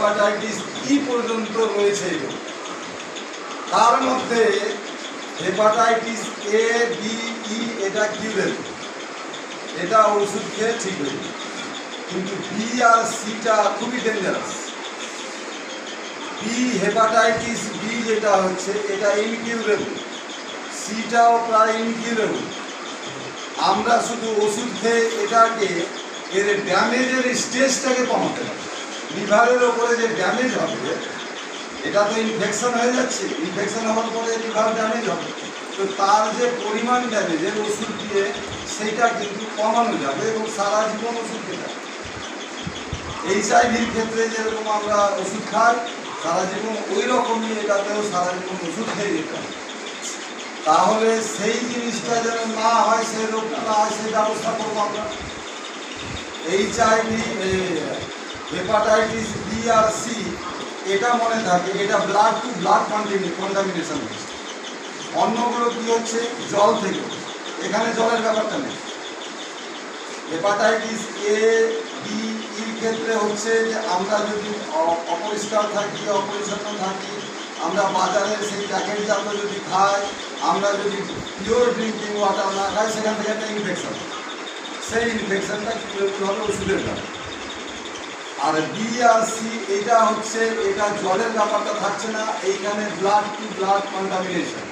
Hepatitis E পর্যন্ত রয়েছে। তার মধ্যে হেপাটাইটিস এ, বি, ই এটা কিউরেবল, এটা ওষুধ খেয়ে ঠিক হয়ে যাবে। কিন্তু বি আর সিটা খুবই ডেঞ্জারাস। বি হেপাটাইটিস বি যেটা হচ্ছে এটা ইনকিউরেবল, সিটাও প্রায় ইনকিউরেবল। আমরা শুধু ওষুধ খেয়ে এটাকে এর ড্যামেজের স্টেজটাকে কমাতে পারি। লিভারের ওপরে যে ড্যামেজ হবে, এটা তো ইনফেকশন হয়ে যাচ্ছে, ইনফেকশন হওয়ার পরে লিভার ড্যামেজ হবে, তো তার যে পরিমাণ ড্যামেজের ওষুধ দিয়ে সেইটা কিন্তু কমানো যাবে এবং সারা জীবন ওষুধ খেতে হবে। এইচআইভির ক্ষেত্রে যেরকম আমরা ওষুধ খাই সারা জীবন, ওই রকমই এটাতেও সারা জীবন ওষুধ খেয়ে যেতে হবে। তাহলে সেই জিনিসটা যেন না হয়, সেই রোগটা না হয়, সেই ব্যবস্থা করবো আমরা। এইচআইভি, হেপাটাইটিস বি আর সি এটা মনে থাকে, এটা ব্লাড টু ব্লাড কন্টামিনেশন হচ্ছে। অন্যগুলো কি হচ্ছে? জল থেকে। এখানে জলের ব্যাপারটা নেই। হেপাটাইটিস এ, বি, ইর ক্ষেত্রে হচ্ছে যে আমরা যদি অপরিষ্কার থাকি, অপরিচ্ছন্ন থাকি, আমরা বাজারের সেই প্যাকেটজাত যদি খাই, আমরা যদি পিওর ড্রিঙ্কিং ওয়াটার না খাই, সেখান থেকে একটা ইনফেকশন, সেই ইনফেকশনটা কীরকম হবে? ওষুধের কারণে। আর বি আর সি এটা হচ্ছে, এটা জলের ব্যাপারটা থাকছে না, এইখানে ব্লাড টু ব্লাড কন্টামিনেশন।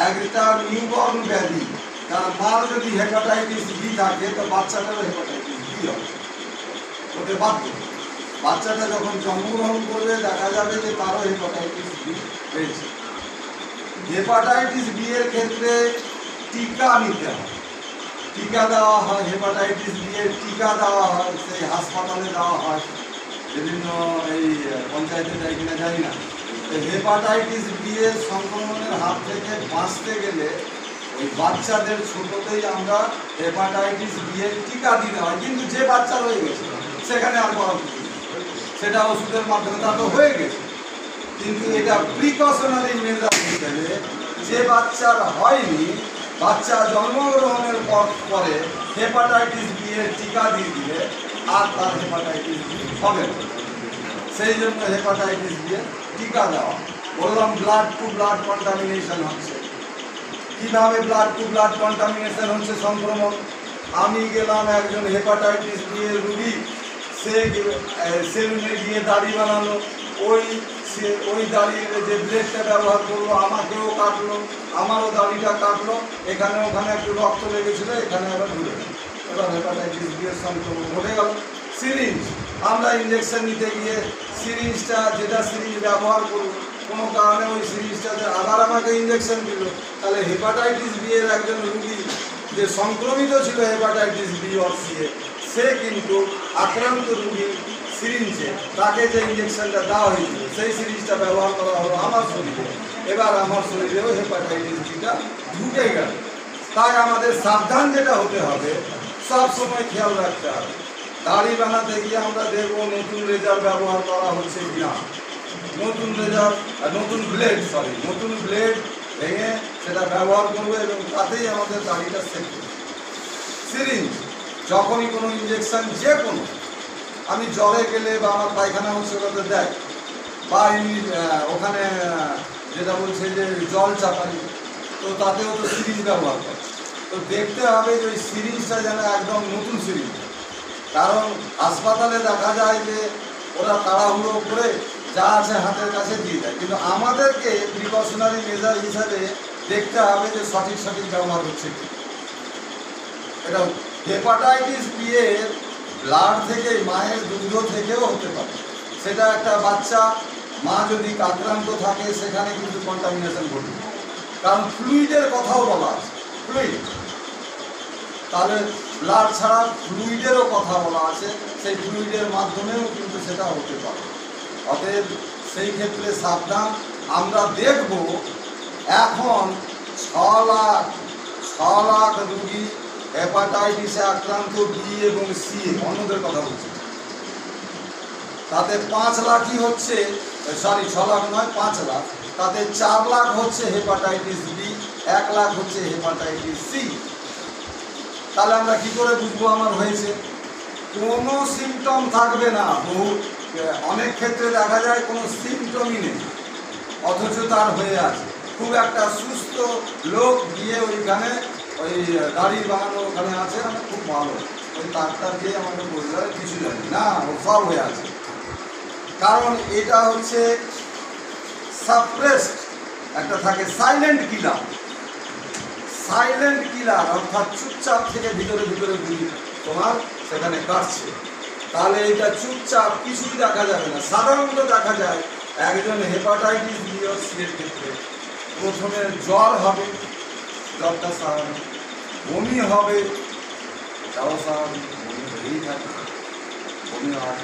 একটা নিউবর্ন ব্যাধি, কারণ মার যদি হেপাটাইটিস বি থাকে তো বাচ্চাটারও হেপাটাইটিস বি হবে, ওতে বাধ্য। বাচ্চাটা যখন জন্মগ্রহণ করবে দেখা যাবে যে তারও হেপাটাইটিস বি হয়েছে। হেপাটাইটিস বি এর ক্ষেত্রে টিকা নিতে হয়, টিকা দেওয়া হয়। হেপাটাইটিস বি এর টিকা দেওয়া হয়, সেই হাসপাতালে দেওয়া হয়, বিভিন্ন এই পঞ্চায়েতে যাই কিনা জানি না। হেপাটাইটিস বি এর সংক্রমণের হাত থেকে বাঁচতে গেলে ওই বাচ্চাদের ছোটতেই আমরা হেপাটাইটিস বি এর টিকা দিতে হয়। কিন্তু যে বাচ্চা রয়ে গেছে সেখানে আর করা কিছু নেই, সেটা ওষুধের মাধ্যমে তা তো হয়ে গেছে। কিন্তু এটা প্রিকশনারি মেজার হিসেবে যে বাচ্চার হয়নি, বাচ্চা জন্মগ্রহণের পরে হেপাটাইটিস বি এর টিকা দিয়ে দিলে আর তার হেপাটাইটিস বি হবে না। সেই জন্য হেপাটাইটিস বি এর টিকা দেওয়া। বললাম ব্লাড টু ব্লাড কন্টামিনেশন হচ্ছে। কীভাবে ব্লাড টু ব্লাড কন্টামিনেশন হচ্ছে? সংক্রমণ। আমি গেলাম একজন হেপাটাইটিস বি এর রুগী, সে সেলুনে গিয়ে দাড়ি বানালো, ওই দাড়ির যে ব্লেডটা ব্যবহার করলো আমাকেও কাটলো, আমারও দাড়িটা কাটলো, এখানে ওখানে একটু রক্ত লেগেছিল, এখানে আবার ঘুরে গেল, এবার হেপাটাইটিস বি এর সংক্রমণ ঘটে গেল। সিরিঞ্জ, আমরা ইঞ্জেকশন নিতে গিয়ে সিরিঞ্জটা, যেটা সিরিঞ্জ ব্যবহার করবো, কোনো কারণে ওই সিরিঞ্জটাতে আবার আমাকে ইঞ্জেকশন দিল, তাহলে হেপাটাইটিস বি এর একজন রুগী যে সংক্রমিত ছিল হেপাটাইটিস বি অর সি এ, সে কিন্তু আক্রান্ত রুগী সিরিঞ্জে তাকে যে ইঞ্জেকশনটা দেওয়া হয়েছিল সেই সিরিঞ্জটা ব্যবহার করা হলো আমার শরীরে, এবার আমার শরীরেও হেপাটাইটিস বিটা ঢুকে গেল। তাই আমাদের সাবধান যেটা হতে হবে, সব সময় খেয়াল রাখতে হবে। দাড়ি বানাতে গিয়ে আমরা দেখবো নতুন রেজার ব্যবহার করা হচ্ছে কিনা, নতুন রেজার, নতুন ব্লেড ভেঙে সেটা ব্যবহার করবো এবং তাতেই আমাদের দাড়িটা সেট করবে। সিরিঞ্জ, যখনই কোনো ইঞ্জেকশন, যে কোনো, আমি জ্বরে গেলে বা আমার পায়খানা হচ্ছে ওটাতে দেয়, বা ওখানে যেটা বলছে যে জল চাপানি, তো তাতেও তো সিরিঞ্জ ব্যবহার করে। তো দেখতে হবে যে ওই সিরিঞ্জটা যেন একদম নতুন সিরিঞ্জ, কারণ হাসপাতালে দেখা যায় যে ওরা তাড়াহুড়ো করে যা আছে হাতের কাছে দিয়ে দেয়, কিন্তু আমাদেরকে প্রিকশনারি মেজার হিসাবে দেখতে হবে যে সঠিক ব্যবহার হচ্ছে কি। এটা হেপাটাইটিস বি এর ব্লাড থেকে, মায়ের দুগ্ধ থেকেও হতে পারে। সেটা একটা বাচ্চা, মা যদি আক্রান্ত থাকে সেখানে কিন্তু কন্টামিনেশন ঘটবে, কারণ ফ্লুইডের কথাও বলা আছে, ফ্লুইড। তাহলে ব্লাড ছাড়া ফ্লুইডেরও কথা বলা আছে, সেই ফ্লুইডের মাধ্যমেও কিন্তু সেটা হতে পারে। অতএব সেই ক্ষেত্রে সাবধান। আমরা দেখব এখন 6 লাখ রুগী হেপাটাইটিসে আক্রান্ত বি এবং সি, অন্যদের কথা বলছি, তাতে 5 লাখই হচ্ছে, 6 লাখ নয় 5 লাখ, তাতে 4 লাখ হচ্ছে হেপাটাইটিস বি, 1 লাখ হচ্ছে হেপাটাইটিস সি। তাহলে আমরা কি করে বুঝবো আমার হয়েছে? কোনো সিমটম থাকবে না, অনেক ক্ষেত্রে দেখা যায় কোনো সিমটমই নেই, অথচ তার হয়ে আছে। খুব একটা সুস্থ লোক গিয়ে ওইখানে ওই দাড়ি বানানো ওখানে আছে, মানে খুব ভালো, ওই তারটা দিয়ে আমাকে বলতে হয় কিছু জানি না, ও সব হয়ে আছে। কারণ এটা হচ্ছে সাপ্রেসড, একটা থাকে সাইলেন্ট কিলার। সাইলেন্ট কিলার অর্থাৎ চুপচাপ থেকে ভিতরে ভিতরে গুলি তোমার সেখানে কাটছে। তাহলে এটা চুপচাপ কিছুই দেখা যাবে না। সাধারণত দেখা যায় একজন হেপাটাইটিস বি ও সি এর ক্ষেত্রে প্রথমে জ্বর হবে, জ্বরটা স্বাভাবিক, বমি হবে, তাও স্বাভাবিক, বমি হয়েই থাকে, বমি হয়,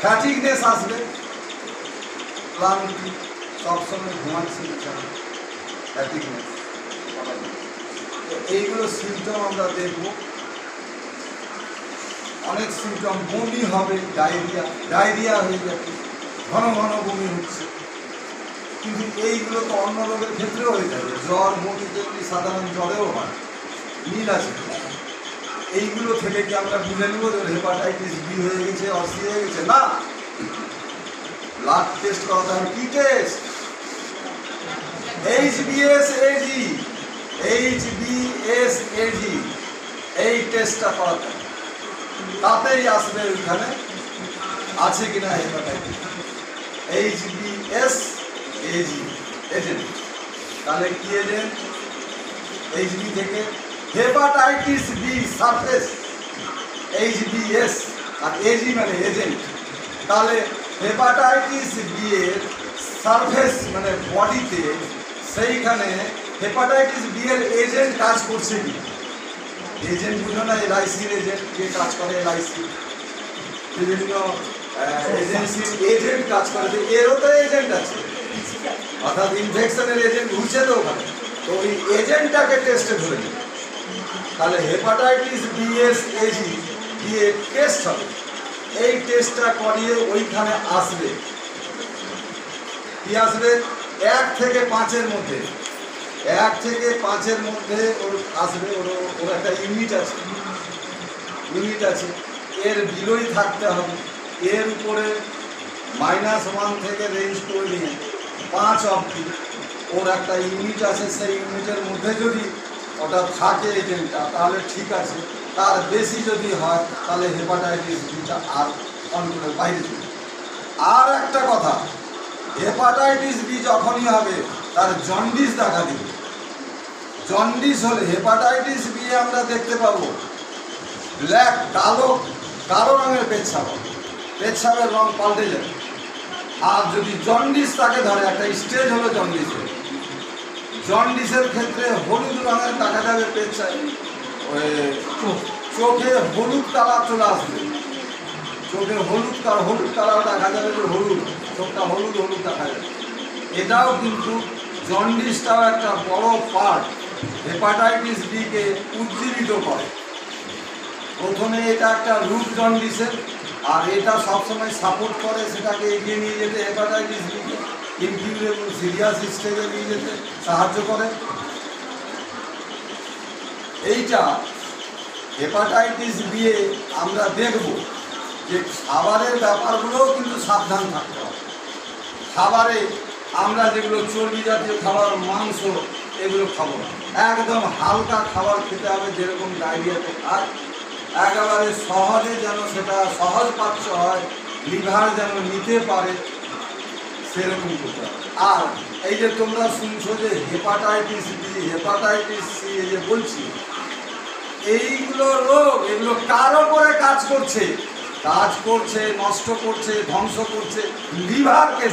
ফ্যাটিকনেস আসবে, ক্লান্তি, সবসময় ঘুমাচ্ছি, ফ্যাটিকনেস, এইগুলো সিমটম আমরা দেখব। অনেক সিমটম, বমি হবে, ডায়রিয়া হয়ে যাবে, ঘন ঘন বমি হচ্ছে। কিন্তু এইগুলো তো অন্য রোগের ক্ষেত্রেও হয়ে যাবে, জ্বর বমি যেমনি সাধারণ জ্বরেও হয়, মিল আছে। এইগুলো থেকে কি আমরা বুঝে নেব যে হেপাটাইটিস বি হয়ে গেছে, সি হয়ে গেছে? না, ব্লাড টেস্ট করাতে হবে। কি টেস্ট? HbS-Ag, HbS-Ag, এই টেস্টটা করাতে হবে। তাতেই আসবে ওইখানে আছে কিনা হেপাটাইটিস। HbS-Ag agent. তাহলে কি এজেন্ট? HB থেকে হেপাটাইটিস বি সারফেস, HbS, আর Ag মানে এজেন্ট। তাহলে হেপাটাইটিস বি এর সারফেস মানে বডিতে, সেইখানে হেপাটাইটিস বি এর এজেন্ট কাজ করছে কি? এজেন্ট বুঝো না, LICর এজেন্ট যে কাজ করে, LIC বিভিন্ন এজেন্সির এজেন্ট কাজ করে, এরও তো এজেন্ট আছে, অর্থাৎ ইনফেকশনের এজেন্ট ঘুরছে তো ওখানে, তো ওই এজেন্টটাকে টেস্টে ধরে নিই। তাহলে হেপাটাইটিস BS-AG দিয়ে টেস্ট হবে, এই টেস্টটা করিয়ে ওইখানে আসবে কি আসবে? 1 থেকে 5-এর মধ্যে, 1 থেকে 5-এর মধ্যে ওর আসবে। ওর একটা ইউনিট আছে, এর বিলোই থাকতে হবে। এর উপরে -1 থেকে রেঞ্জ করে নিয়ে 5 অবধি ওর একটা ইউনিট আছে, সেই ইউনিটের মধ্যে যদি ওটা থাকে এজেন্টটা তাহলে ঠিক আছে, তার বেশি যদি হয় তাহলে হেপাটাইটিস বিটা আর কন্ট্রোলের বাইরে চলে। আর একটা কথা, হেপাটাইটিস বি যখনই হবে তার জন্ডিস দেখা দিবে। জন্ডিস হলে হেপাটাইটিস বি আমরা দেখতে পাবো ব্ল্যাক, কালো রঙের পেচ্ছাপ, পেচ্ছাপের রং পাল্টে যাবে। আর যদি জন্ডিস তাকে ধরে, একটা স্টেজ হলো জন্ডিসের, জন্ডিসের ক্ষেত্রে হলুদ রঙের দেখা যাবে পেচ্ছাপ, চোখে হলুদ কালার চলে আসবে, চোখে হলুদ কালার দেখা যাবে, যে হলুদ, চোখটা হলুদ দেখা যাবে। এটাও কিন্তু জন্ডিসটাও একটা বড় পার্ট হেপাটাইটিস বি কে উজ্জীবিত করে। প্রথমে এটা একটা রুট জন্ডিসের, আর এটা সবসময় সাপোর্ট করে সেটাকে এগিয়ে নিয়ে যেতে, হেপাটাইটিস বি কে ইনকিউরেবল সিরিয়াস স্টেজে নিয়ে যেতে সাহায্য করে। এইটা হেপাটাইটিস বি এ আমরা দেখব যে খাবারের ব্যাপারগুলোও কিন্তু সাবধান থাকতে হবে। খাবারে আমরা যেগুলো চর্বি জাতীয় খাবার, মাংস, এগুলো খাবো না, একদম হালকা খাবার খেতে হবে, যেরকম ডায়রিয়াতে খায়, একেবারে সহজে যেন সেটা সহজ পাচ্য হয়, লিভার যেন নিতে পারে, সেরকম করতে হবে। আর এই যে তোমরা শুনছো যে হেপাটাইটিস বি, হেপাটাইটিস সি, এই যে বলছি, এইগুলো রোগ, এগুলো কার ওপরে কাজ করছে, নষ্ট করছে, ধ্বংস করছে লিভারকে।